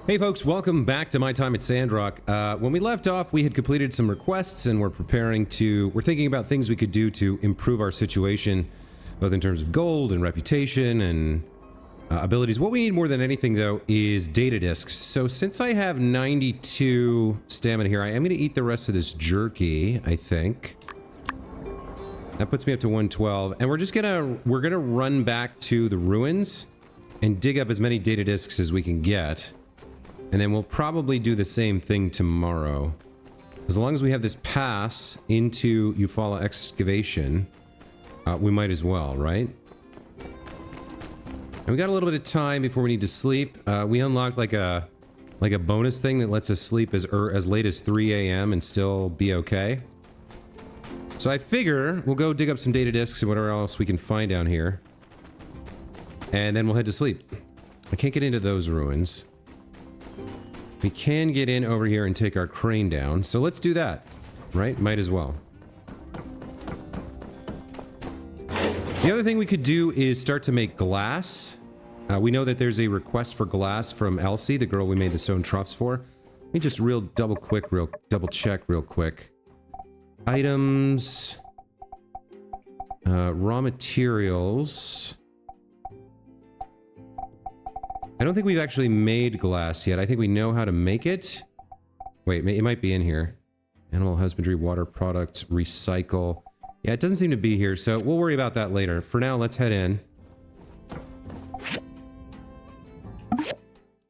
Hey folks, welcome back to my time at Sandrock. When we left off, we had completed some requests and we're thinking about things we could do to improve our situation, both in terms of gold and reputation and abilities. What we need more than anything though is data discs. So since I have 92 stamina here, I am going to eat the rest of this jerky, I think. That puts me up to 112, and we're gonna run back to the ruins and dig up as many data discs as we can get. And then we'll probably do the same thing tomorrow. As long as we have this pass into Eufaula excavation, we might as well, right? And we got a little bit of time before we need to sleep. We unlocked like a bonus thing that lets us sleep as late as 3 a.m. and still be okay. So I figure we'll go dig up some data discs and whatever else we can find down here. And then we'll head to sleep. I can't get into those ruins. We can get in over here and take our crane down, so let's do that, right? Might as well. The other thing we could do is start to make glass. We know that there's a request for glass from Elsie, the girl we made the stone troughs for. Let me just double check real quick. Items. Raw materials. I don't think we've actually made glass yet. I think we know how to make it. Wait, it might be in here. Animal husbandry, water products, recycle. Yeah, it doesn't seem to be here, so we'll worry about that later. For now, let's head in.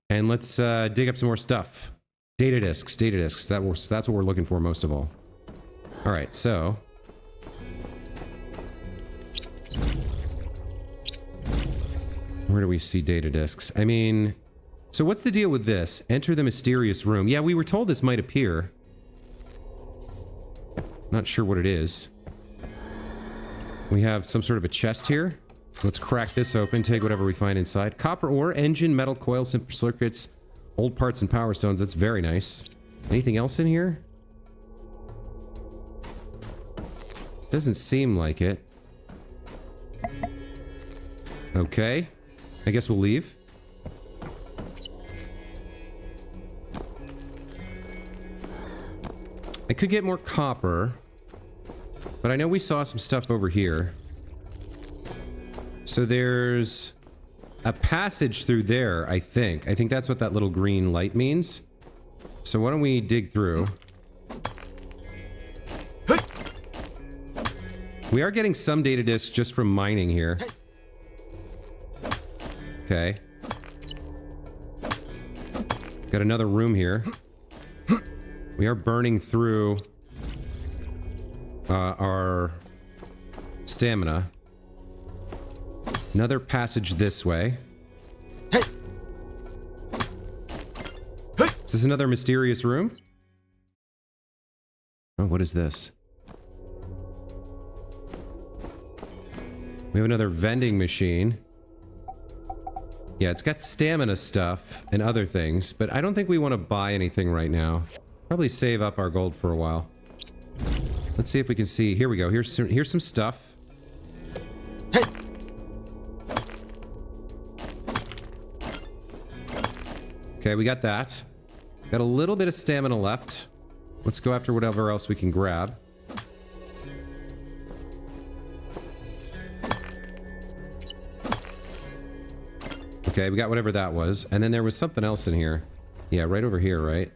And let's dig up some more stuff. Data discs, data discs. That's what we're looking for most of all. Alright, so... where do we see data discs? I mean... so what's the deal with this? Enter the mysterious room. Yeah, we were told this might appear. Not sure what it is. We have some sort of a chest here. Let's crack this open, take whatever we find inside. Copper ore, engine, metal coil, simple circuits, old parts and power stones. That's very nice. Anything else in here? Doesn't seem like it. Okay. I guess we'll leave. I could get more copper, but I know we saw some stuff over here. So there's a passage through there, I think. I think that's what that little green light means. So why don't we dig through? We are getting some data discs just from mining here. Okay. Got another room here. We are burning through our stamina. Another passage this way. Is this another mysterious room? Oh, what is this? We have another vending machine. Yeah, it's got stamina stuff and other things, but I don't think we want to buy anything right now. Probably save up our gold for a while. Let's see if we can see. Here we go. Here's some stuff. Okay, we got that. Got a little bit of stamina left. Let's go after whatever else we can grab. Okay, we got whatever that was. And then there was something else in here. Yeah, right over here, right?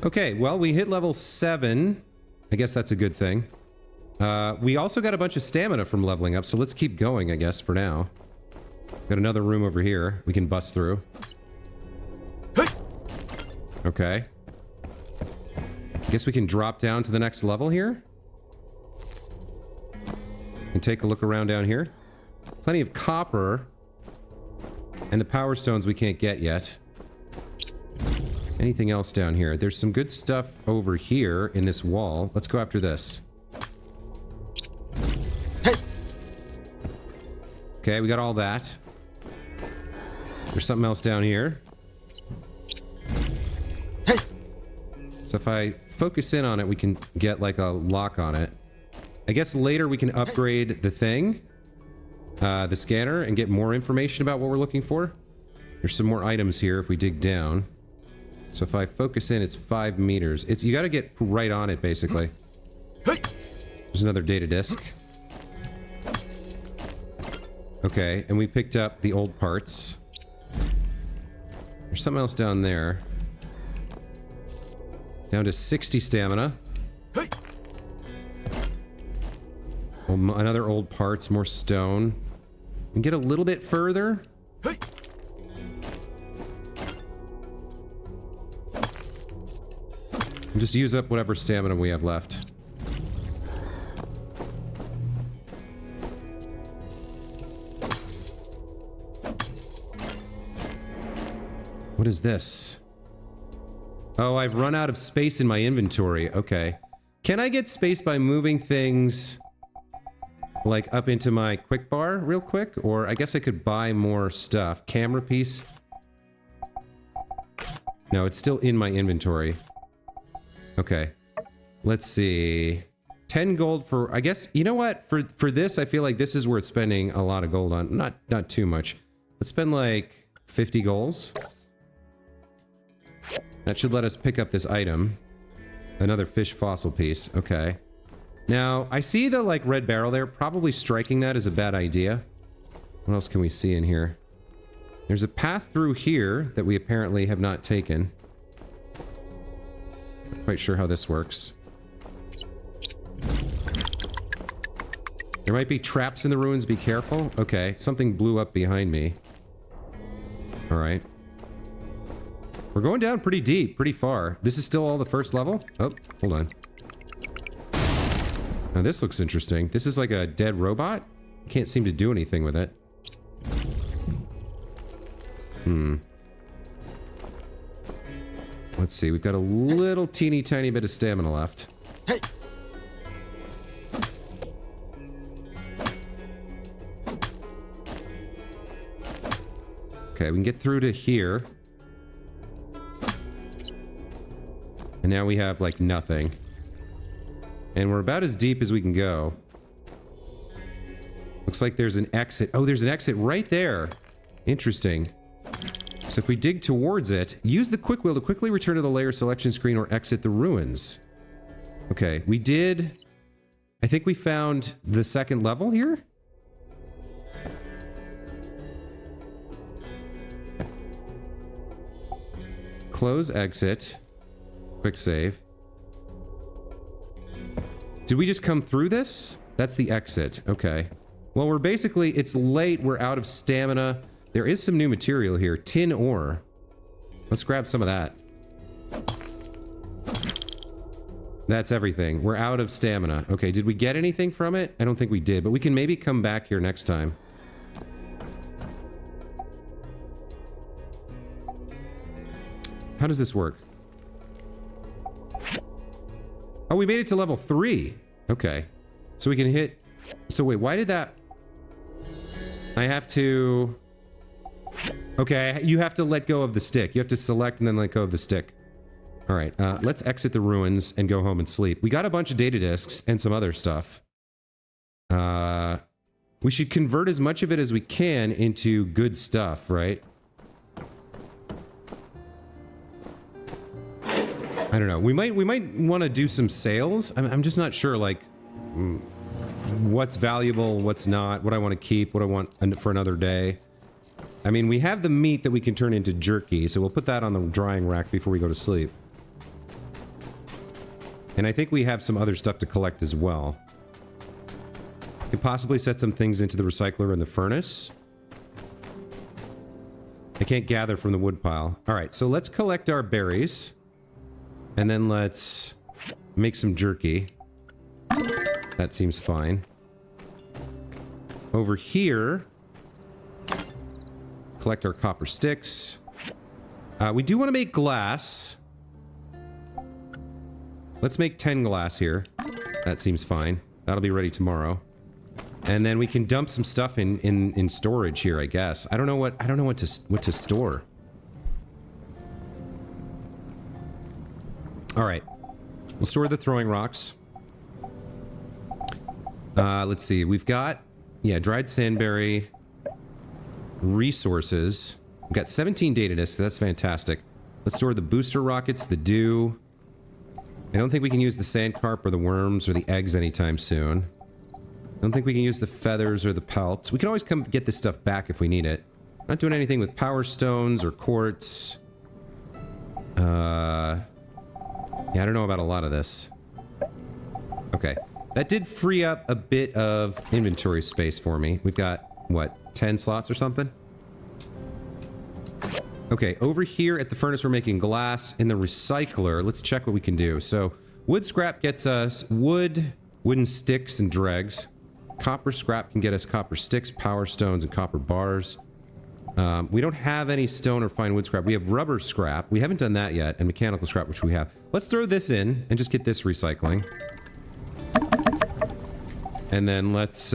Okay, well, we hit level 7. I guess that's a good thing. We also got a bunch of stamina from leveling up, so let's keep going, I guess, for now. Got another room over here we can bust through. Okay. I guess we can drop down to the next level here. And take a look around down here. Plenty of copper. And the power stones we can't get yet. Anything else down here? There's some good stuff over here in this wall. Let's go after this. Okay, we got all that. There's something else down here. So if I focus in on it, we can get like a lock on it. I guess later we can upgrade the thing. the scanner and get more information about what we're looking for. There's some more items here if we dig down. So if I focus in, it's 5 meters. You got to get right on it, basically. There's another data disk. Okay, and we picked up the old parts. There's something else down there. Down to 60 stamina. Another old parts, more stone. We can get a little bit further. And just use up whatever stamina we have left. What is this? Oh, I've run out of space in my inventory. Okay. Can I get space by moving things like up into my quick bar real quick? Or I guess I could buy more stuff. Camera piece? No, it's still in my inventory. Okay. Let's see. 10 gold for, I guess, you know what? For this, I feel like this is worth spending a lot of gold on. Not too much. Let's spend like 50 golds. That should let us pick up this item. Another fish fossil piece. Okay. Now, I see the, like, red barrel there. Probably striking that is a bad idea. What else can we see in here? There's a path through here that we apparently have not taken. Not quite sure how this works. There might be traps in the ruins. Be careful. Okay. Something blew up behind me. Alright. We're going down pretty deep, pretty far. This is still all the first level? Oh, hold on. Now this looks interesting. This is like a dead robot? Can't seem to do anything with it. Let's see, we've got a little teeny tiny bit of stamina left. Hey. Okay, we can get through to here. And now we have, like, nothing. And we're about as deep as we can go. Looks like there's an exit. Oh, there's an exit right there. Interesting. So if we dig towards it, use the quick wheel to quickly return to the layer selection screen or exit the ruins. Okay, we did... I think we found the second level here? Close exit. Quick save. Did we just come through this? That's the exit. Okay. Well, we're basically... It's late. We're out of stamina. There is some new material here. Tin ore. Let's grab some of that. That's everything. We're out of stamina. Okay, did we get anything from it? I don't think we did, but we can maybe come back here next time. How does this work? Oh, we made it to level 3. Okay. So we can hit... So wait, why did that... I have to... Okay, you have to let go of the stick. You have to select and then let go of the stick. Alright, let's exit the ruins and go home and sleep. We got a bunch of data disks and some other stuff. We should convert as much of it as we can into good stuff, right? I don't know. We might want to do some sales. I'm just not sure, like, what's valuable, what's not, what I want to keep, what I want for another day. I mean, we have the meat that we can turn into jerky, so we'll put that on the drying rack before we go to sleep. And I think we have some other stuff to collect as well. We could possibly set some things into the recycler and the furnace. I can't gather from the wood pile. Alright, so let's collect our berries. And then let's make some jerky. That seems fine. Over here, collect our copper sticks. We do want to make glass. Let's make 10 glass here. That seems fine. That'll be ready tomorrow. And then we can dump some stuff in storage here, I guess. I don't know what to store. All right, we'll store the throwing rocks. Let's see. We've got Yeah, dried sandberry. Resources. We've got 17 data disks, so that's fantastic. Let's store the booster rockets, the dew. I don't think we can use the sand carp or the worms or the eggs anytime soon. I don't think we can use the feathers or the pelts. We can always come get this stuff back if we need it. Not doing anything with power stones or quartz. Yeah, I don't know about a lot of this. Okay. That did free up a bit of inventory space for me. We've got, what, 10 slots or something? Okay, over here at the furnace we're making glass. In the recycler, let's check what we can do. So, wood scrap gets us wood, wooden sticks, and dregs. Copper scrap can get us copper sticks, power stones, and copper bars. We don't have any stone or fine wood scrap. We have rubber scrap. We haven't done that yet, and mechanical scrap, which we have. Let's throw this in and just get this recycling. And then let's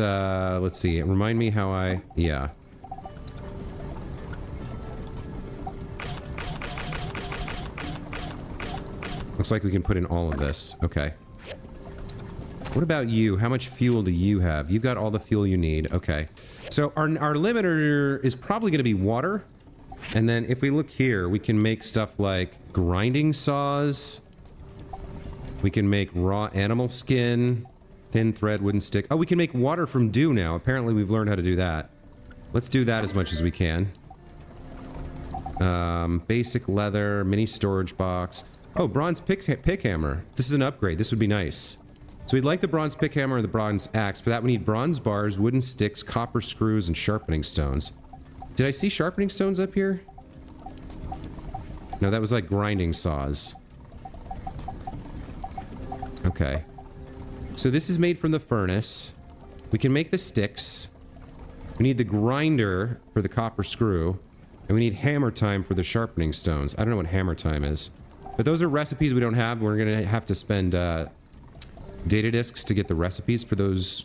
see. Remind me how I... Yeah. Looks like we can put in all of this. Okay. What about you? How much fuel do you have? You've got all the fuel you need. Okay. So our limiter is probably going to be water. And then if we look here, we can make stuff like grinding saws. We can make raw animal skin, thin thread, wooden stick. Oh, we can make water from dew now. Apparently we've learned how to do that. Let's do that as much as we can. Basic leather, mini storage box. Oh, bronze pick hammer. This is an upgrade. This would be nice. So we'd like the bronze pick hammer and the bronze axe. For that we need bronze bars, wooden sticks, copper screws, and sharpening stones. Did I see sharpening stones up here? No, that was like grinding saws. Okay. So this is made from the furnace. We can make the sticks. We need the grinder for the copper screw. And we need hammer time for the sharpening stones. I don't know what hammer time is. But those are recipes we don't have. We're going to have to spend data disks to get the recipes for those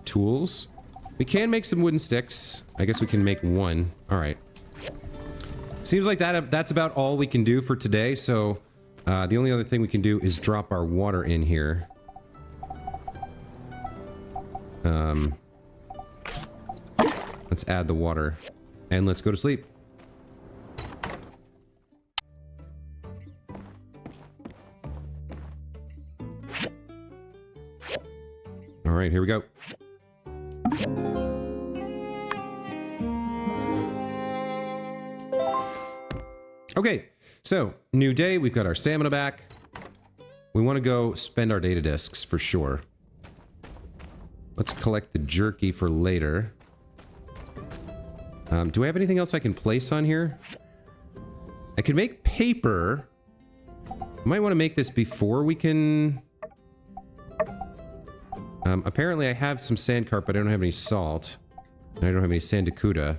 tools. We can make some wooden sticks. I guess we can make one. Alright. Seems like that's about all we can do for today. So the only other thing we can do is drop our water in here. Let's add the water. And let's go to sleep. Alright, here we go. Okay, so, new day, we've got our stamina back. We want to go spend our data disks, for sure. Let's collect the jerky for later. Do I have anything else I can place on here? I can make paper. I might want to make this before we can... apparently I have some sand carp, but I don't have any salt. And I don't have any sandakuda.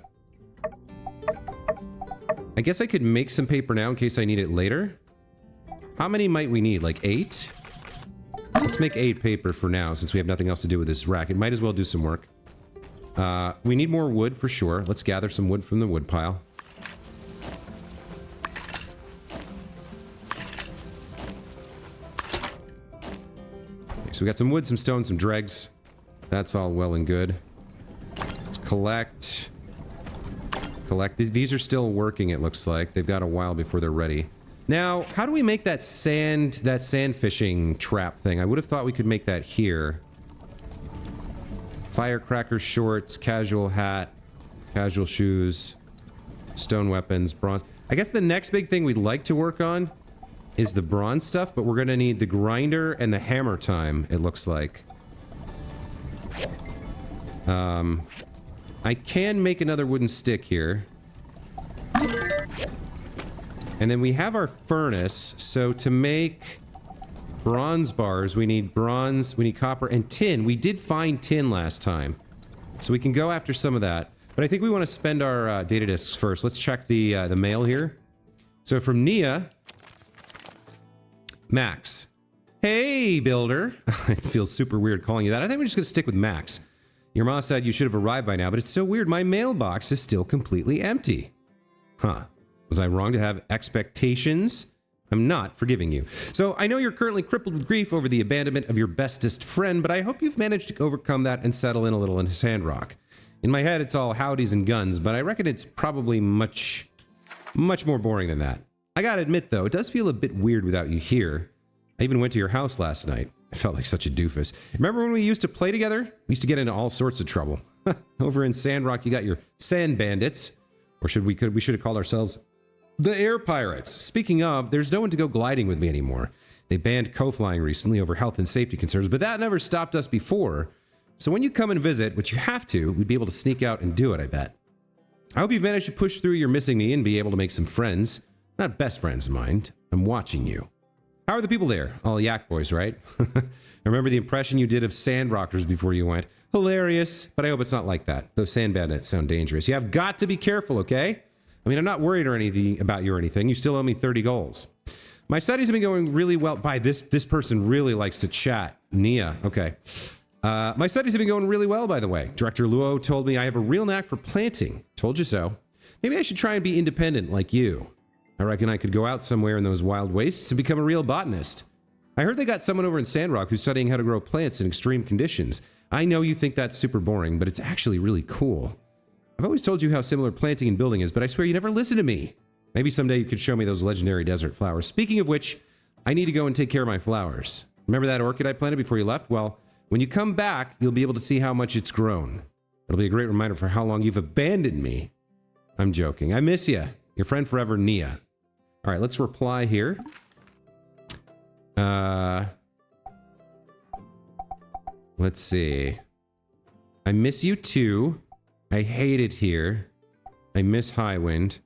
I guess I could make some paper now in case I need it later. How many might we need? Like 8? Let's make 8 paper for now, since we have nothing else to do with this rack. It might as well do some work. We need more wood for sure. Let's gather some wood from the wood pile. So we got some wood, some stone, some dregs. That's all well and good. Let's collect. These are still working, it looks like. They've got a while before they're ready. Now, how do we make that sand fishing trap thing? I would have thought we could make that here. Firecracker shorts, casual hat, casual shoes, stone weapons, bronze. I guess the next big thing we'd like to work on is the bronze stuff, but we're gonna need the grinder and the hammer time, it looks like. I can make another wooden stick here. And then we have our furnace, so to make bronze bars, we need bronze, we need copper, and tin. We did find tin last time. So we can go after some of that. But I think we want to spend our data disks first. Let's check the mail here. So from Nia... Max. Hey, builder. It feels super weird calling you that. I think we're just going to stick with Max. Your mom said you should have arrived by now, but it's so weird. My mailbox is still completely empty. Huh. Was I wrong to have expectations I'm not forgiving you. So I know you're currently crippled with grief over the abandonment of your bestest friend, but I hope you've managed to overcome that and settle in a little in Sandrock. In my head, it's all howdies and guns, but I reckon it's probably much more boring than that. I gotta admit, though, it does feel a bit weird without you here. I even went to your house last night. I felt like such a doofus. Remember when we used to play together? We used to get into all sorts of trouble. Over in Sandrock, you got your sand bandits. Or we should have called ourselves the Air Pirates. Speaking of, there's no one to go gliding with me anymore. They banned co-flying recently over health and safety concerns, but that never stopped us before. So when you come and visit, which you have to, we'd be able to sneak out and do it, I bet. I hope you've managed to push through your missing me and be able to make some friends. Not best friends, mind. I'm watching you. How are the people there? All yak boys, right? I remember the impression you did of Sandrockers before you went. Hilarious, but I hope it's not like that. Those sand bandits sound dangerous. You have got to be careful, okay? I mean, I'm not worried or anything about you or anything. You still owe me 30 goals. My studies have been going really well. This person really likes to chat. Nia, okay. My studies have been going really well, by the way. Director Luo told me I have a real knack for planting. Told you so. Maybe I should try and be independent like you. I reckon I could go out somewhere in those wild wastes and become a real botanist. I heard they got someone over in Sandrock who's studying how to grow plants in extreme conditions. I know you think that's super boring, but it's actually really cool. I've always told you how similar planting and building is, but I swear you never listen to me. Maybe someday you could show me those legendary desert flowers. Speaking of which, I need to go and take care of my flowers. Remember that orchid I planted before you left? Well, when you come back, you'll be able to see how much it's grown. It'll be a great reminder for how long you've abandoned me. I'm joking. I miss you. Your friend forever, Nia. All right, let's reply here. Let's see. I miss you too. I hate it here. I miss Highwind.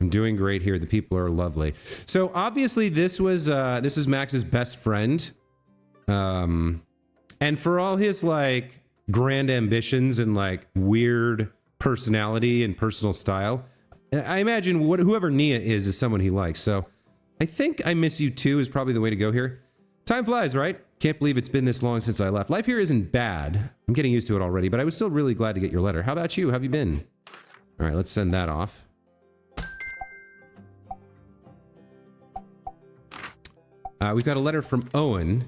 I'm doing great here. The people are lovely. So obviously this was Max's best friend. And for all his like grand ambitions and like weird personality and personal style, I imagine whoever Nia is someone he likes. So I think I miss you too is probably the way to go here. Time flies, right? Can't believe it's been this long since I left. Life here isn't bad. I'm getting used to it already, but I was still really glad to get your letter. How about you? How have you been? All right, let's send that off. We've got a letter from Owen.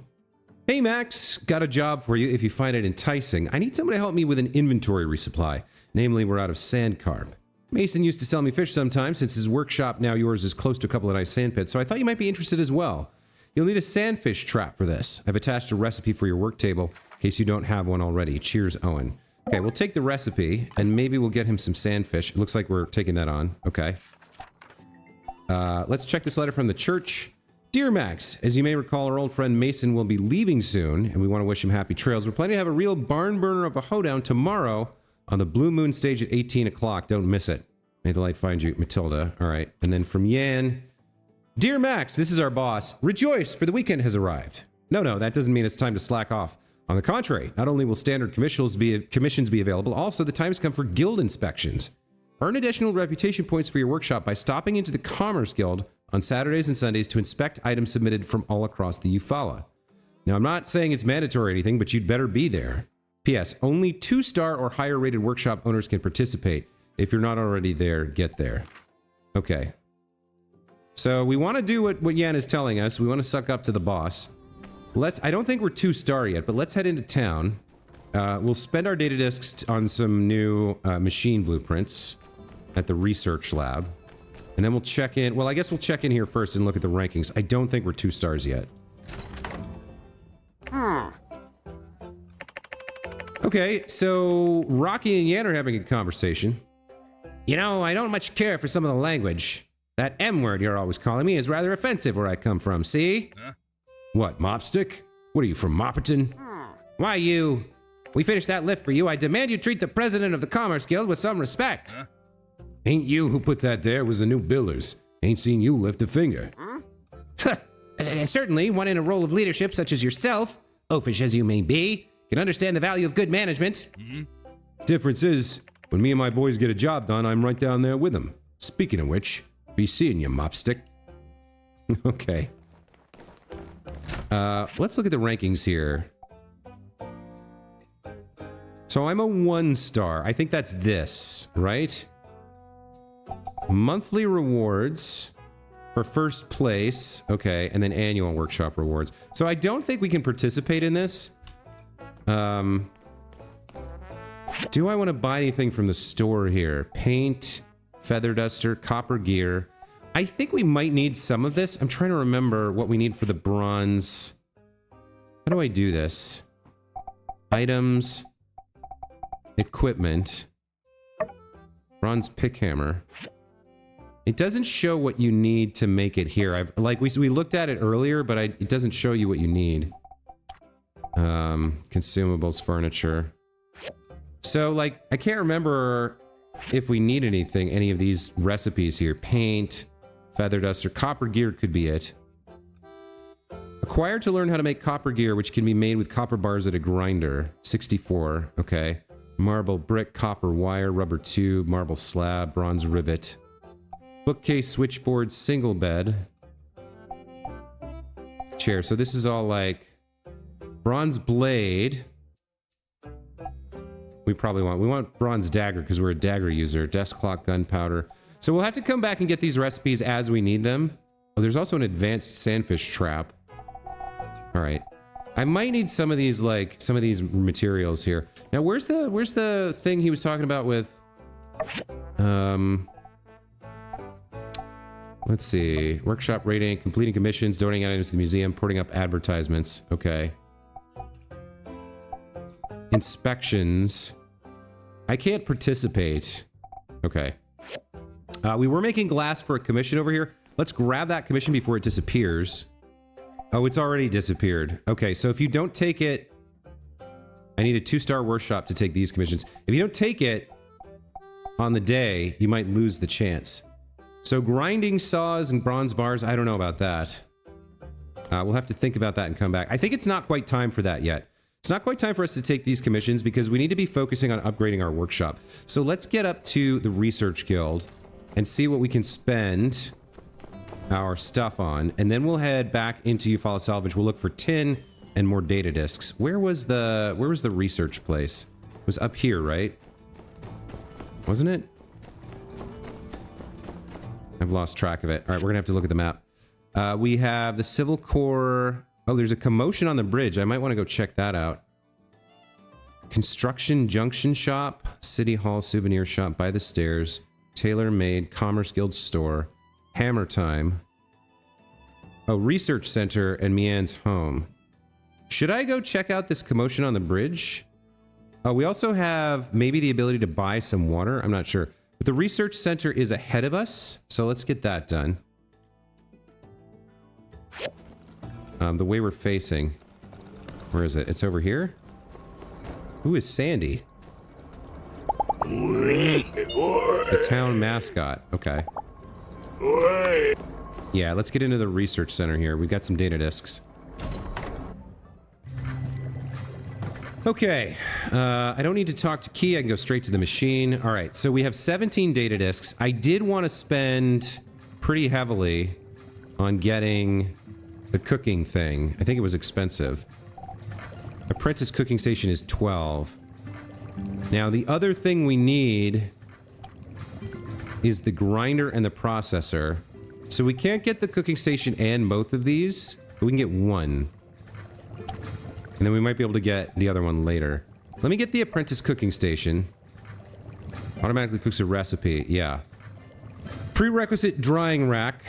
Hey, Max. Got a job for you if you find it enticing. I need someone to help me with an inventory resupply. Namely, we're out of sand carp. Mason used to sell me fish sometimes. Since his workshop, now yours, is close to a couple of nice sand pits, so I thought you might be interested as well. You'll need a sandfish trap for this. I've attached a recipe for your work table in case you don't have one already. Cheers, Owen. Okay, we'll take the recipe and maybe we'll get him some sandfish. It looks like we're taking that on. Okay. Let's check this letter from the church. Dear Max, as you may recall, our old friend Mason will be leaving soon and we want to wish him happy trails. We're planning to have a real barn burner of a hoedown tomorrow on the Blue Moon stage at 18 o'clock. Don't miss it. May the light find you, Matilda. All right. And then from Yan. Dear Max, this is our boss. Rejoice, for the weekend has arrived. No, that doesn't mean it's time to slack off. On the contrary, not only will standard commissions be available, also the time has come for guild inspections. Earn additional reputation points for your workshop by stopping into the Commerce Guild on Saturdays and Sundays to inspect items submitted from all across the Eufaula. Now, I'm not saying it's mandatory or anything, but you'd better be there. P.S. Only 2-star or higher rated workshop owners can participate. If you're not already there, get there. Okay. So we want to do what Yan is telling us. We want to suck up to the boss. I don't think we're 2-star yet, but let's head into town. We'll spend our data disks on some new machine blueprints at the research lab. And then we'll check in. Well, I guess we'll check in here first and look at the rankings. I don't think we're 2 stars yet. Okay, so Rocky and Yan are having a conversation. You know, I don't much care for some of the language. That M word you're always calling me is rather offensive where I come from, see? Huh? What, Mopstick? What are you, from Mopperton? Why, you... We finished that lift for you. I demand you treat the president of the Commerce Guild with some respect. Huh? Ain't you who put that there was the new builders. Ain't seen you lift a finger. Huh? Certainly, one in a role of leadership such as yourself, oafish as you may be, can understand the value of good management. Difference is, when me and my boys get a job done, I'm right down there with them. Speaking of which, be seeing you, Mopstick. Okay. Let's look at the rankings here. So I'm a 1-star. I think that's this, right? Monthly rewards. For first place. Okay, and then annual workshop rewards. So I don't think we can participate in this. Do I want to buy anything from the store here? Paint, feather duster, copper gear. I think we might need some of this. I'm trying to remember what we need for the bronze. How do I do this? Items, equipment, bronze pick hammer. It doesn't show what you need to make it here. We looked at it earlier, but it doesn't show you what you need. Consumables, furniture. So, like, I can't remember if we need anything, any of these recipes here. Paint, feather duster, copper gear could be it. Acquired to learn how to make copper gear, which can be made with copper bars at a grinder. 64, okay. Marble brick, copper wire, rubber tube, marble slab, bronze rivet. Bookcase, switchboard, single bed. Chair, so this is all like... Bronze blade. We want bronze dagger because we're a dagger user. Desk clock, gunpowder. So we'll have to come back and get these recipes as we need them. Oh, there's also an advanced sandfish trap. All right. I might need some of these, like, some of these materials here. Now, where's the thing he was talking about with... Let's see. Workshop rating, completing commissions, donating items to the museum, putting up advertisements. Okay. Inspections. I can't participate. Okay. We were making glass for a commission over here. Let's grab that commission before it disappears. Oh, it's already disappeared. Okay, so if you don't take it... I need a 2-star workshop to take these commissions. If you don't take it on the day, you might lose the chance. So grinding saws and bronze bars, I don't know about that. We'll have to think about that and come back. I think it's not quite time for that yet. It's not quite time for us to take these commissions because we need to be focusing on upgrading our workshop. So let's get up to the Research Guild and see what we can spend our stuff on. And then we'll head back into Eufaula Salvage. We'll look for tin and more data disks. Where was the research place? It was up here, right? Wasn't it? I've lost track of it. All right, we're gonna have to look at the map. We have the Civil Corps. Oh, there's a commotion on the bridge. I might want to go check that out. Construction Junction Shop, City Hall Souvenir Shop by the stairs, Tailor Made, Commerce Guild Store, Hammer Time. Oh, Research Center and Mian's home. Should I go check out this commotion on the bridge? Oh, we also have maybe the ability to buy some water. I'm not sure. But the Research Center is ahead of us, so let's get that done. The way we're facing. Where is it? It's over here? Who is Sandy? The town mascot. Okay. Yeah, let's get into the research center here. We've got some data disks. Okay. I don't need to talk to Key. I can go straight to the machine. All right, so we have 17 data disks. I did want to spend pretty heavily on getting the cooking thing. I think it was expensive. Apprentice cooking station is 12. Now, the other thing we need is the grinder and the processor. So we can't get the cooking station and both of these, but we can get one. And then we might be able to get the other one later. Let me get the apprentice cooking station. Automatically cooks a recipe, yeah. Prerequisite drying rack.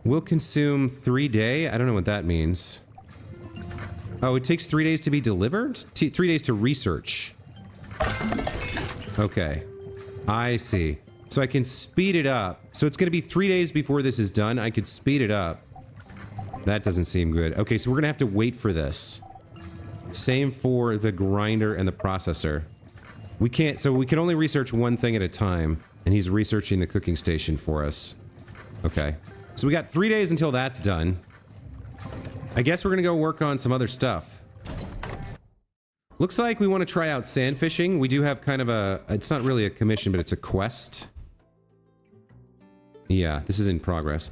Will consume 3 days. I don't know what that means. Oh, it takes 3 days to be delivered? 3 days to research. Okay. I see. So I can speed it up. So it's going to be 3 days before this is done. I could speed it up. That doesn't seem good. Okay, so we're going to have to wait for this. Same for the grinder and the processor. We can't, so we can only research one thing at a time. And he's researching the cooking station for us. Okay. So we got 3 days until that's done. I guess we're gonna go work on some other stuff. Looks like we want to try out sand fishing. We do have kind of a... It's not really a commission, but it's a quest. Yeah, this is in progress.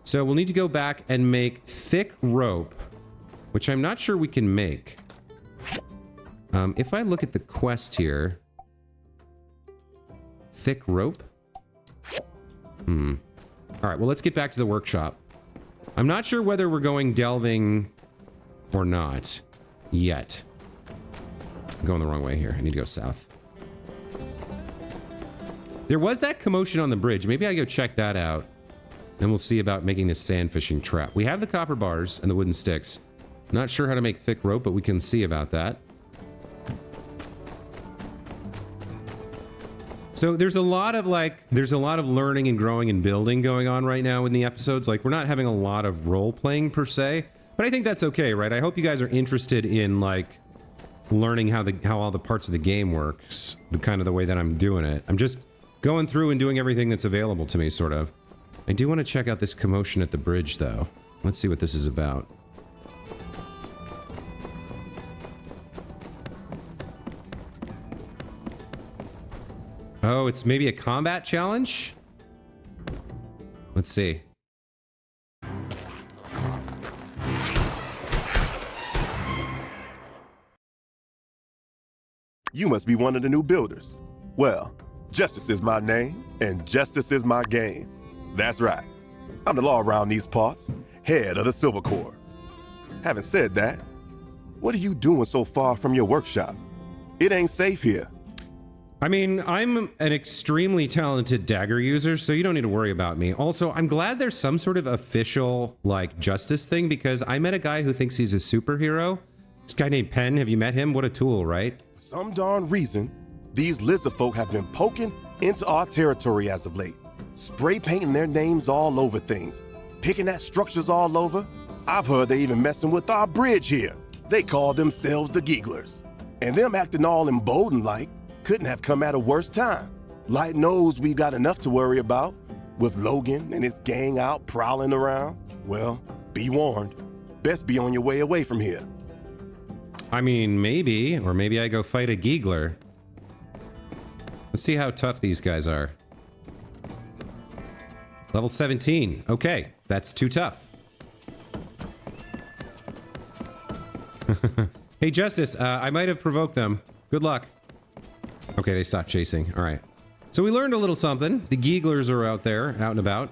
So we'll need to go back and make thick rope, which I'm not sure we can make. If I look at the quest here... Thick rope? All right, well, let's get back to the workshop. I'm not sure whether we're going delving or not yet. I'm going the wrong way here. I need to go south. There was that commotion on the bridge. Maybe I go check that out. Then we'll see about making this sand fishing trap. We have the copper bars and the wooden sticks. Not sure how to make thick rope, but we can see about that. So there's a lot of learning and growing and building going on right now in the episodes. Like, we're not having a lot of role playing per se, but I think that's okay, right? I hope you guys are interested in like learning how all the parts of the game works, the kind of the way that I'm doing it. I'm just going through and doing everything that's available to me, sort of. I do want to check out this commotion at the bridge, though. Let's see what this is about. Oh, it's maybe a combat challenge? Let's see. You must be one of the new builders. Well, Justice is my name, and Justice is my game. That's right. I'm the law around these parts, head of the Silver Corps. Having said that, what are you doing so far from your workshop? It ain't safe here. I mean, I'm an extremely talented dagger user, so you don't need to worry about me. Also, I'm glad there's some sort of official, like, justice thing, because I met a guy who thinks he's a superhero. This guy named Penn, have you met him? What a tool, right? For some darn reason, these lizard folk have been poking into our territory as of late. Spray painting their names all over things. Picking at structures all over. I've heard they even messing with our bridge here. They call themselves the Gigglers. And them acting all emboldened like couldn't have come at a worse time. Light knows we've got enough to worry about. With Logan and his gang out prowling around. Well, be warned. Best be on your way away from here. I mean, maybe. Or maybe I go fight a Giggler. Let's see how tough these guys are. Level 17. Okay, that's too tough. Hey, Justice, I might have provoked them. Good luck. Okay, they stopped chasing. All right. So we learned a little something. The Gigglers are out there, out and about.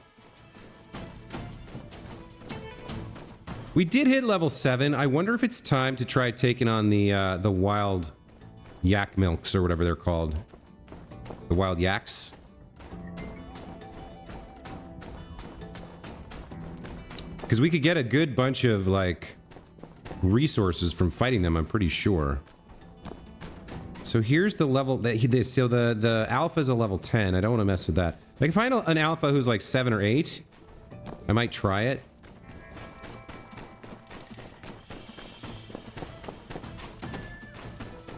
We did hit level 7. I wonder if it's time to try taking on the wild yak milks or whatever they're called. The wild yaks. Because we could get a good bunch of, like, resources from fighting them, I'm pretty sure. So here's the level that so the alpha is a level 10. I don't want to mess with that. If I can find an alpha who's like 7 or 8, I might try it.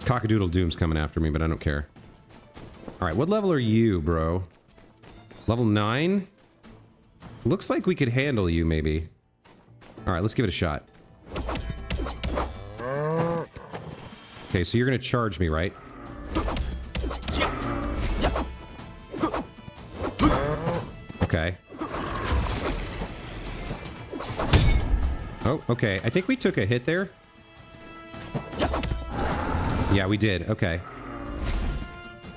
Cockadoodle Doom's coming after me, but I don't care. All right, what level are you, bro? Level 9? Looks like we could handle you, maybe. All right, let's give it a shot. Okay, so you're gonna charge me, right? Okay. Oh, okay. I think we took a hit there. Yeah, we did. Okay.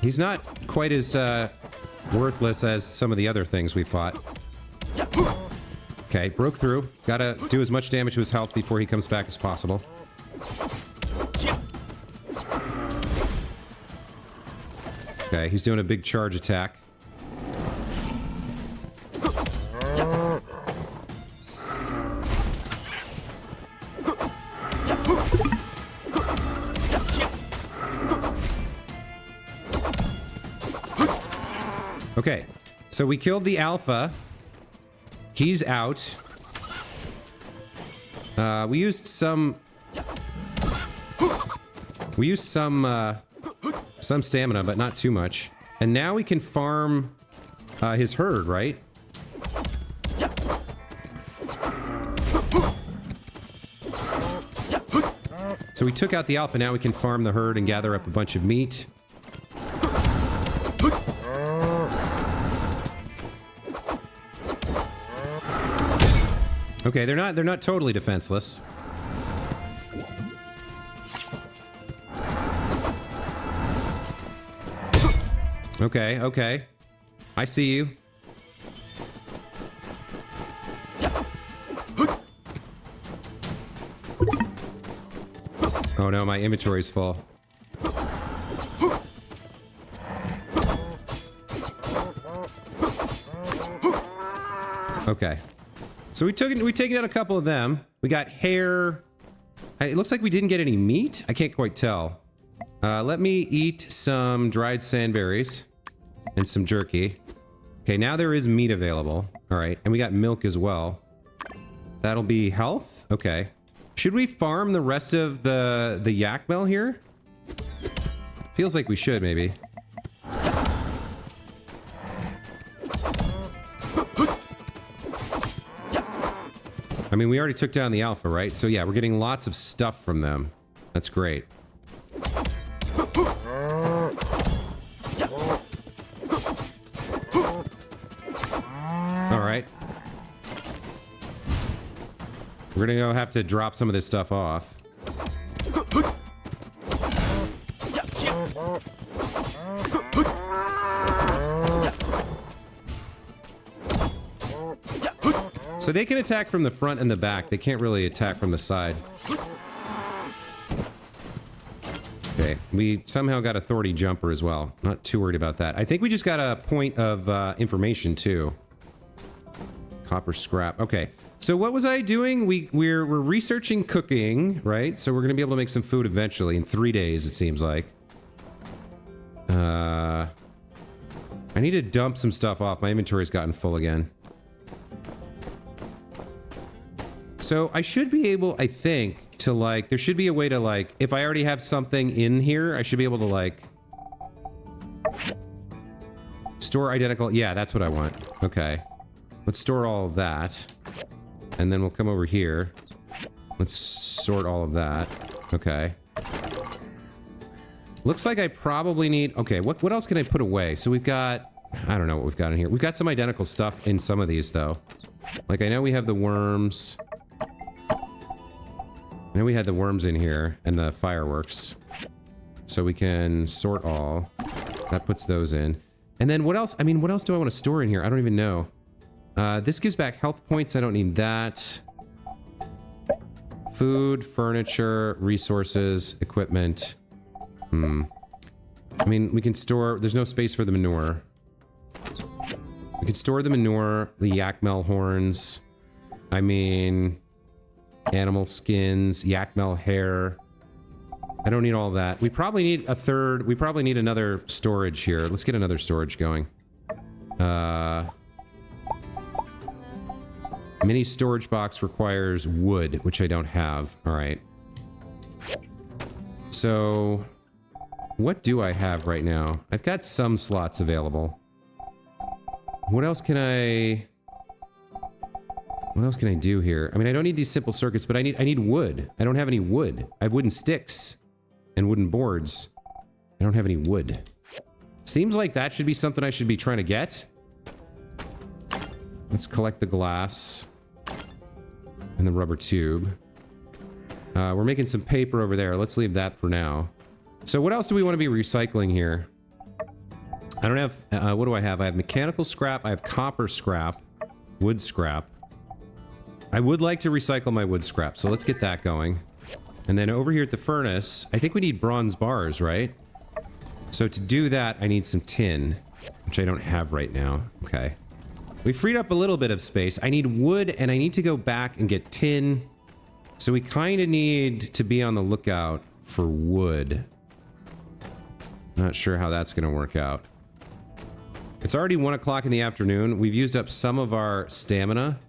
He's not quite as worthless as some of the other things we fought. Okay, broke through. Gotta do as much damage to his health before he comes back as possible. Okay, he's doing a big charge attack. Okay, so we killed the alpha. He's out. We used some stamina, but not too much. And now we can farm his herd, right? So we took out the alpha, now we can farm the herd and gather up a bunch of meat. Okay, they're not totally defenseless. Okay, okay. I see you. Oh no, my inventory's full. Okay. So we taken out a couple of them. We got hair. It looks like we didn't get any meat. I can't quite tell. Let me eat some dried sandberries and some jerky. Okay, now there is meat available. All right, and we got milk as well. That'll be health? Okay. Should we farm the rest of the yak mel here? Feels like we should, maybe. I mean, we already took down the alpha, right? So yeah, we're getting lots of stuff from them. That's great. All right. We're gonna go have to drop some of this stuff off. So they can attack from the front and the back. They can't really attack from the side. Okay, we somehow got authority jumper as well. Not too worried about that. I think we just got a point of information too. Copper scrap. Okay, so what was I doing? We're researching cooking, right? So we're gonna be able to make some food eventually in 3 days, it seems like. I need to dump some stuff off. My inventory's gotten full again. So I should be able, I think, to like, there should be a way to like, if I already have something in here, I should be able to like, store identical, yeah, that's what I want. Okay. Let's store all of that. And then we'll come over here. Let's sort all of that. Okay. Looks like I probably need, okay, what else can I put away? So we've got, I don't know what we've got in here. We've got some identical stuff in some of these though. Like I know we have the worms. I know we had the worms in here and the fireworks. So we can sort all. That puts those in. And then what else? I mean, what else do I want to store in here? I don't even know. This gives back health points. I don't need that. Food, furniture, resources, equipment. I mean, we can store... There's no space for the manure. We could store the manure, the yak mel horns. I mean... Animal skins, yak mel hair. I don't need all that. We probably need a third... We probably need another storage here. Let's get another storage going. Mini storage box requires wood, which I don't have. Alright. So... What do I have right now? I've got some slots available. What else can I... What else can I do here? I mean, I don't need these simple circuits, but I need wood. I don't have any wood. I have wooden sticks and wooden boards. I don't have any wood. Seems like that should be something I should be trying to get. Let's collect the glass and the rubber tube. We're making some paper over there. Let's leave that for now. So what else do we want to be recycling here? I don't have... what do I have? I have mechanical scrap. I have copper scrap. Wood scrap. I would like to recycle my wood scrap, so let's get that going. And then over here at the furnace, I think we need bronze bars, right? So to do that, I need some tin, which I don't have right now. Okay. We freed up a little bit of space. I need wood, and I need to go back and get tin. So we kind of need to be on the lookout for wood. Not sure how that's going to work out. It's already 1 o'clock in the afternoon. We've used up some of our stamina.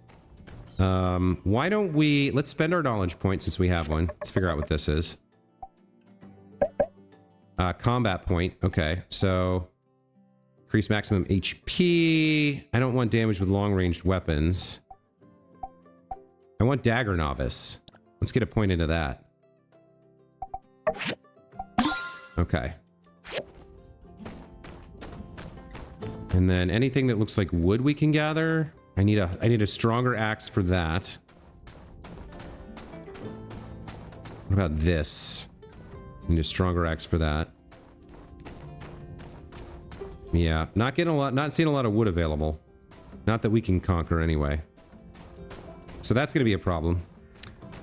Why don't we... Let's spend our knowledge point since we have one. Let's figure out what this is. Combat point. Okay, so... Increase maximum HP. I don't want damage with long-ranged weapons. I want dagger novice. Let's get a point into that. Okay. And then anything that looks like wood we can gather. I need a stronger axe for that. What about this? I need a stronger axe for that. Yeah, not seeing a lot of wood available. Not that we can conquer anyway. So that's going to be a problem.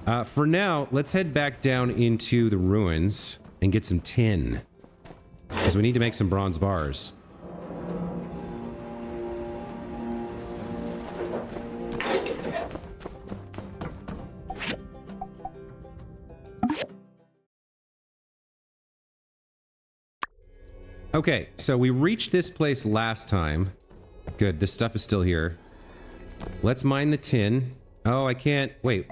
For now, let's head back down into the ruins and get some tin. Because we need to make some bronze bars. Okay, so we reached this place last time. Good, this stuff is still here. Let's mine the tin. Oh, I can't... Wait.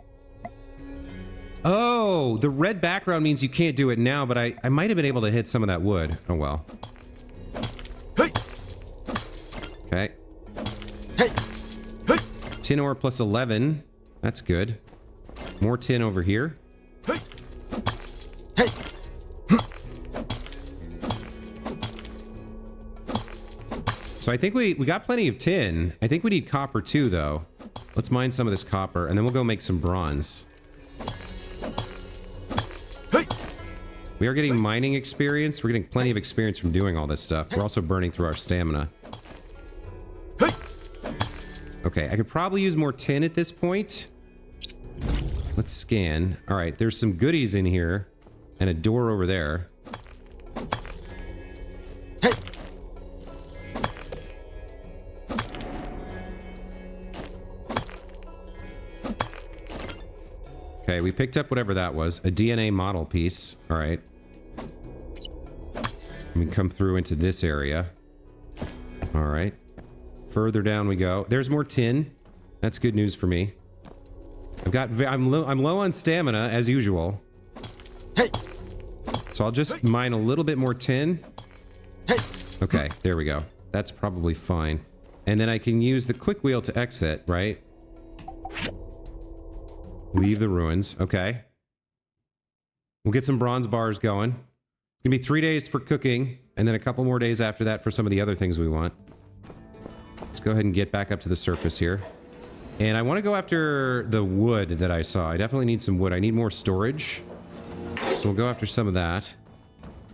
Oh, the red background means you can't do it now, but I might have been able to hit some of that wood. Oh, well. Hey! Okay. Hey! Hey! Tin ore plus 11. That's good. More tin over here. Hey! Hey! So I think we got plenty of tin. I think we need copper too, though. Let's mine some of this copper, and then we'll go make some bronze. Hey! We are getting mining experience. We're getting plenty of experience from doing all this stuff. We're also burning through our stamina. Hey! Okay, I could probably use more tin at this point. Let's scan. All right, there's some goodies in here, and a door over there. Hey! Okay, we picked up whatever that was. A DNA model piece. All right. We can come through into this area. All right. Further down we go. There's more tin. That's good news for me. I'm low on stamina as usual. Hey! So I'll just mine a little bit more tin. Hey! Okay, there we go. That's probably fine. And then I can use the quick wheel to exit, right? Leave the ruins. Okay. We'll get some bronze bars going. It's gonna be 3 days for cooking, and then a couple more days after that for some of the other things we want. Let's go ahead and get back up to the surface here. And I want to go after the wood that I saw. I definitely need some wood. I need more storage. So we'll go after some of that.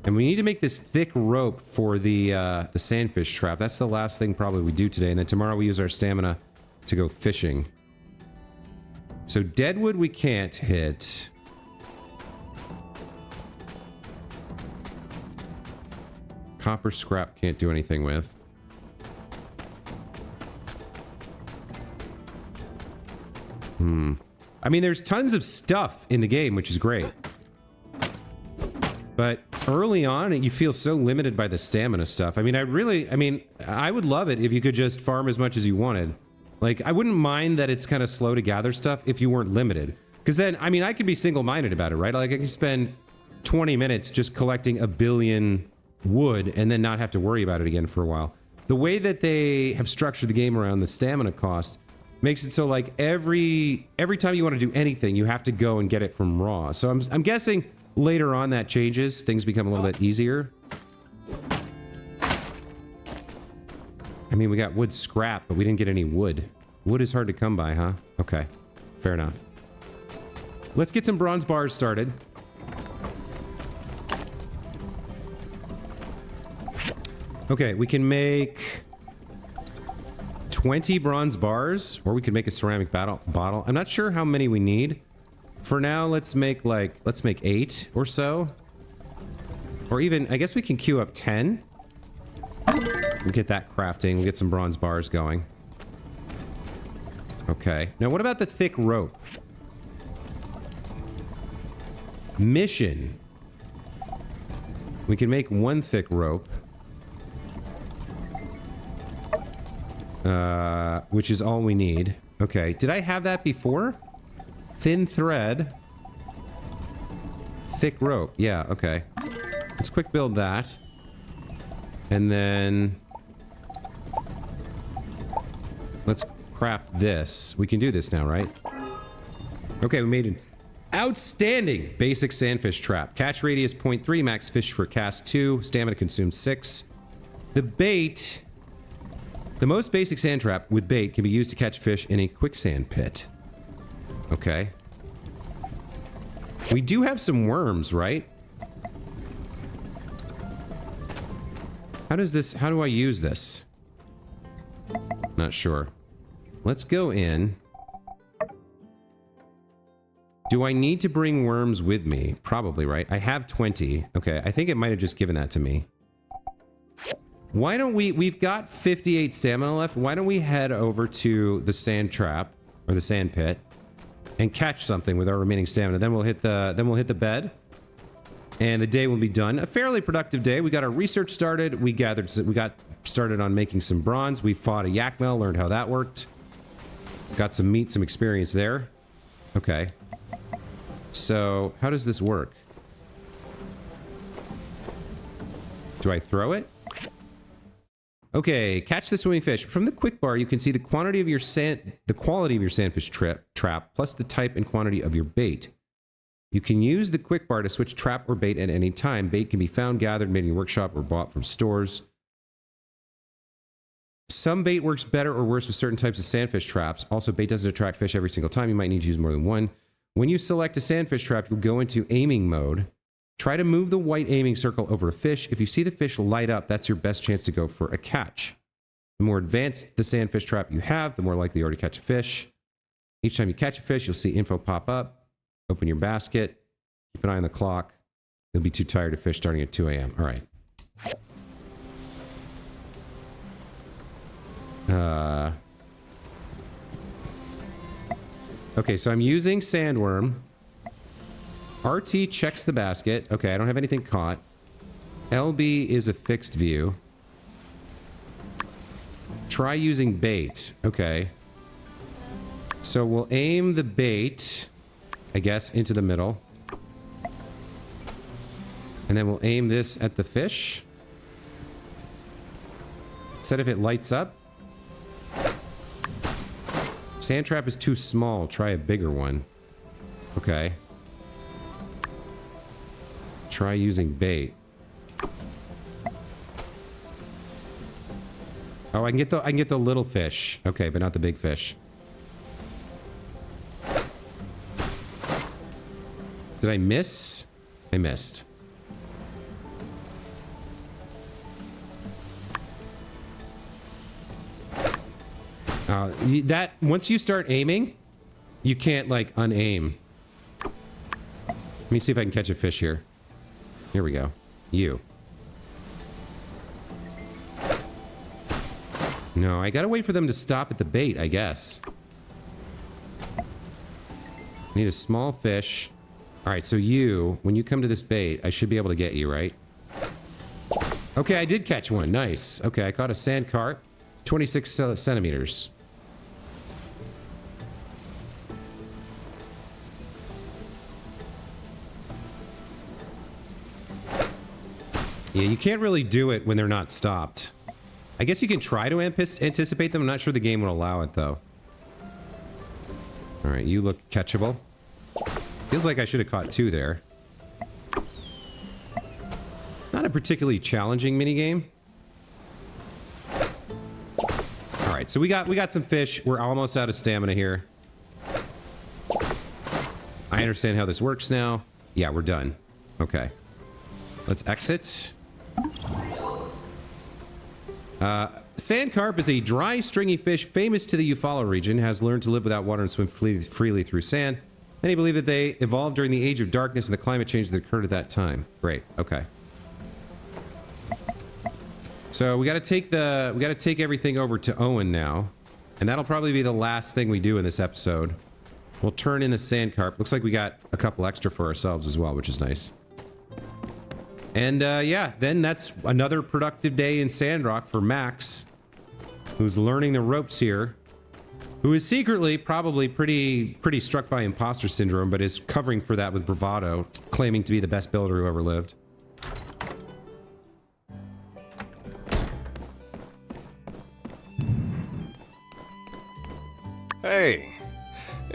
And we need to make this thick rope for the sandfish trap. That's the last thing probably we do today. And then tomorrow we use our stamina to go fishing. So deadwood we can't hit. Copper scrap can't do anything with. I mean, there's tons of stuff in the game, which is great. But early on, you feel so limited by the stamina stuff. I mean, I would love it if you could just farm as much as you wanted. Like, I wouldn't mind that it's kind of slow to gather stuff if you weren't limited. Because then, I mean, I could be single-minded about it, right? Like, I could spend 20 minutes just collecting a billion wood and then not have to worry about it again for a while. The way that they have structured the game around the stamina cost makes it so, like, every time you want to do anything, you have to go and get it from raw. So I'm guessing later on that changes. Things become a little bit easier. I mean, we got wood scrap, but we didn't get any wood. Wood is hard to come by, huh? Okay, fair enough. Let's get some bronze bars started. Okay, we can make 20 bronze bars, or we could make a ceramic bottle. I'm not sure how many we need. For now, let's make 8 or so. Or even, I guess we can queue up 10. We'll get that crafting. We'll get some bronze bars going. Okay. Now, what about the thick rope? Mission. We can make 1 thick rope. Which is all we need. Okay. Did I have that before? Thin thread. Thick rope. Yeah, okay. Let's quick build that. And then... let's craft this. We can do this now, right? Okay, we made an outstanding basic sandfish trap. Catch radius 0.3, max fish for cast 2, stamina consumed 6. The bait... the most basic sand trap with bait can be used to catch fish in a quicksand pit. Okay. We do have some worms, right? How do I use this? Not sure. Let's go in. Do I need to bring worms with me? Probably, right? I have 20. Okay, I think it might have just given that to me. Why don't we've got 58 stamina left. Why don't we head over to the sand trap, or the sand pit, and catch something with our remaining stamina. Then we'll hit the bed, and the day will be done. A fairly productive day. We got our research started. We got started on making some bronze. We fought a yakmel, learned how that worked. Got some meat, some experience there. Okay. So, how does this work? Do I throw it? Okay, catch the swimming fish. From the quick bar, you can see the quality of your sandfish trap, plus the type and quantity of your bait. You can use the quick bar to switch trap or bait at any time. Bait can be found, gathered, made in your workshop, or bought from stores. Some bait works better or worse with certain types of sandfish traps. Also, bait doesn't attract fish every single time. You might need to use more than one. When you select a sandfish trap, you'll go into aiming mode. Try to move the white aiming circle over a fish. If you see the fish light up, that's your best chance to go for a catch. The more advanced the sandfish trap you have, the more likely you are to catch a fish. Each time you catch a fish, you'll see info pop up. Open your basket. Keep an eye on the clock. You'll be too tired to fish starting at 2 a.m. All right. Okay, so I'm using sandworm. RT checks the basket. Okay, I don't have anything caught. LB is a fixed view. Try using bait. Okay. So we'll aim the bait, I guess, into the middle. And then we'll aim this at the fish. Said if it lights up. Sand trap is too small. Try a bigger one. Okay. Try using bait. Oh, I can get the little fish. Okay, but not the big fish. Did I miss? I missed. That once you start aiming, you can't like unaim. Let me see if I can catch a fish here. Here we go. You. No, I gotta wait for them to stop at the bait, I guess. Need a small fish. Alright, so you, when you come to this bait, I should be able to get you, right? Okay, I did catch one. Nice. Okay, I caught a sand carp. 26 centimeters. Yeah, you can't really do it when they're not stopped. I guess you can try to anticipate them. I'm not sure the game would allow it, though. Alright, you look catchable. Feels like I should have caught two there. Not a particularly challenging minigame. Alright, so we got some fish. We're almost out of stamina here. I understand how this works now. Yeah, we're done. Okay. Let's exit. Sand carp is a dry, stringy fish famous to the Eufaula region, has learned to live without water and swim freely through sand. Many believe that they evolved during the Age of Darkness and the climate change that occurred at that time. Great, okay. So we gotta take everything over to Owen now. And that'll probably be the last thing we do in this episode. We'll turn in the sand carp. Looks like we got a couple extra for ourselves as well, which is nice. And yeah, then that's another productive day in Sandrock for Max, who's learning the ropes here, who is secretly probably pretty struck by imposter syndrome, but is covering for that with bravado, claiming to be the best builder who ever lived. Hey,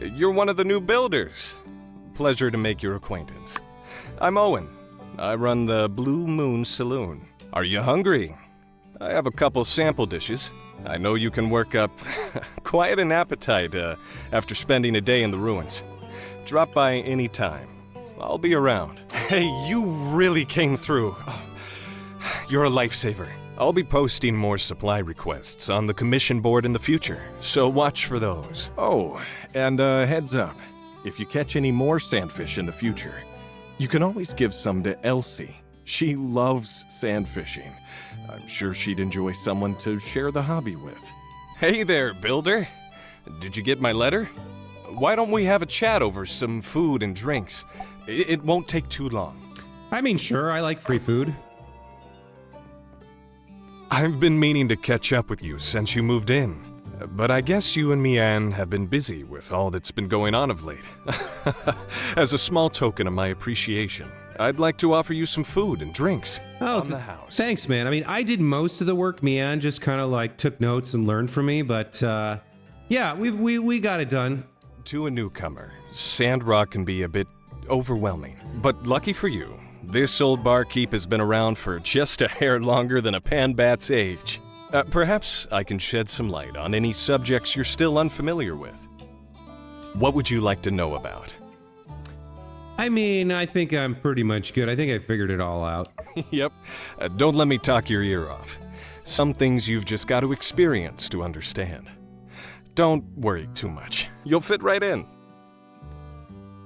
you're one of the new builders. Pleasure to make your acquaintance. I'm Owen. I run the Blue Moon Saloon. Are you hungry? I have a couple sample dishes. I know you can work up quite an appetite after spending a day in the ruins. Drop by any time. I'll be around. Hey, you really came through. You're a lifesaver. I'll be posting more supply requests on the commission board in the future, so watch for those. Oh, and heads up. If you catch any more sandfish in the future, you can always give some to Elsie. She loves sandfishing. I'm sure she'd enjoy someone to share the hobby with. Hey there, builder. Did you get my letter? Why don't we have a chat over some food and drinks? It won't take too long. I mean, sure, I like free food. I've been meaning to catch up with you since you moved in, but I guess you and Mian have been busy with all that's been going on of late. As a small token of my appreciation, I'd like to offer you some food and drinks on the house. Thanks, man. I mean, I did most of the work. Mian just kind of like took notes and learned from me, but yeah, we got it done. To a newcomer, Sandrock can be a bit overwhelming, but lucky for you, this old barkeep has been around for just a hair longer than a panbat's age. Perhaps I can shed some light on any subjects you're still unfamiliar with. What would you like to know about? I mean, I think I'm pretty much good. I think I figured it all out. Yep. Don't let me talk your ear off. Some things you've just got to experience to understand. Don't worry too much. You'll fit right in.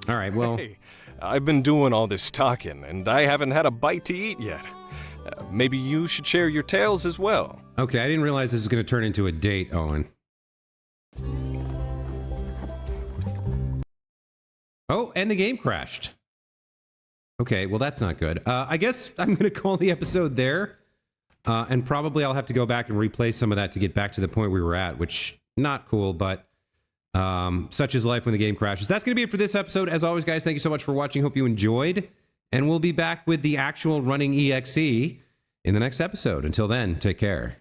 All right, well... Hey, I've been doing all this talking, and I haven't had a bite to eat yet. Maybe you should share your tales as well. Okay, I didn't realize this was going to turn into a date, Owen. Oh, and the game crashed. Okay, well, that's not good. I guess I'm going to call the episode there. And probably I'll have to go back and replay some of that to get back to the point we were at, which, not cool, but such is life when the game crashes. That's going to be it for this episode. As always, guys, thank you so much for watching. Hope you enjoyed. And we'll be back with the actual running EXE in the next episode. Until then, take care.